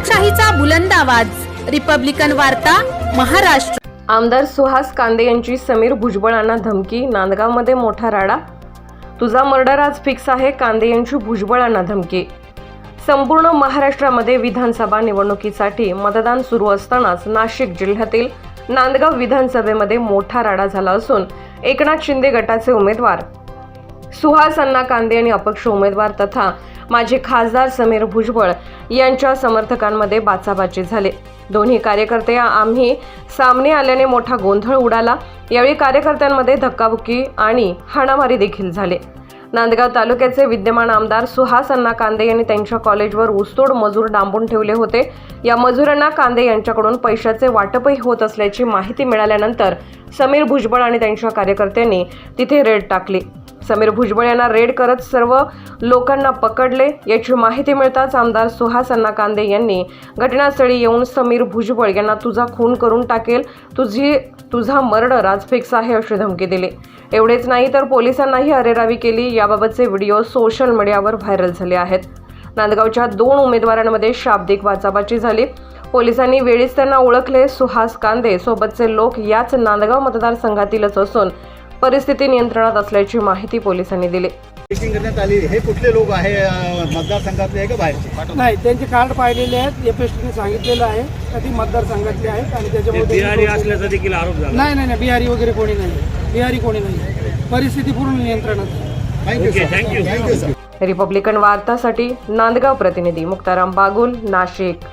लोकशाहीचा बुलंद आवाज, रिपब्लिकन वार्ता, महाराष्ट्र। आमदार सुहास कांदे यांची समीर भुजबळांना धमकी, नांदगावमध्ये मोठा राडा। तुझा मर्डर आज फिक्स आहे, कांदे यांची भुजबळांना धमकी। संपूर्ण महाराष्ट्रामध्ये विधानसभा निवडणुकीसाठी मतदान सुरू असतानाच नाशिक जिल्ह्यातील नांदगाव विधानसभेमध्ये मोठा राडा झाला असून एकनाथ शिंदे गटाचे उमेदवार सुहास अण्णा कांदे आणि अपक्ष उमेदवार तथा माजी खासदार समीर भुजबळ यांच्या समर्थकांमध्ये बाचाबाची झाले। दोन्ही कार्यकर्ते आम्ही सामने आल्याने मोठा गोंधळ उडाला। यावेळी कार्यकर्त्यांमध्ये धक्काबुक्की आणि हाणामारी देखील झाले। नांदगाव तालुक्याचे विद्यमान आमदार सुहास अण्णा कांदे यांनी त्यांच्या कॉलेजवर ऊसतोड मजूर डांबून ठेवले होते। या मजुरांना कांदे यांच्याकडून पैशाचे वाटपही होत असल्याची माहिती मिळाल्यानंतर समीर भुजबळ आणि त्यांच्या कार्यकर्त्यांनी तिथे रेड टाकली। समीर भुजबळ यांना रेड करत सर्व लोकांना पकडले। याची माहिती मिळताच आमदार सुहास अण्णा कांदे यांनी घटनास्थळी येऊन समीर भुजबळ यांना तुझा खून करून टाकेल, तुझा मर्डर आज फिक्स आहे अशी धमकी दिली। एवढेच नाही तर पोलिसांनाही अरेरावी केली। याबाबतचे व्हिडिओ सोशल मीडियावर व्हायरल झाले आहेत। नांदगावच्या 2 उमेदवारांमध्ये शाब्दिक बाचाबाची झाली। पोलिसांनी वेळीच त्यांना ओळखले। सुहास कांदे सोबतचे लोक याच नांदगाव मतदारसंघातीलच असून परिस्थिती नियंत्रणात असल्याची माहिती पोलिसांनी दिली। चेकिंग करण्यात आली। हे कुठले लोक आहे, मतदारसंघातले आहे का बाहेरचे? नाही, त्यांचे कार्ड पाहिलेले आहेत। एपीएसटीने सांगितलेलं आहे का ती मतदारसंघातले आहेत आणि त्याच्यामुळे बिहारी असल्याचा देखील आरोप झाला। नाही, बिहारी वगैरे कोणी नाही, बिहारी कोणी नाही। परिस्थिती पूर्ण नियंत्रणात आहे। Thank you sir. रिपब्लिकन वार्तासाठी नांदगाव प्रतिनिधी मुक्ताराम बागुल, नाशिक।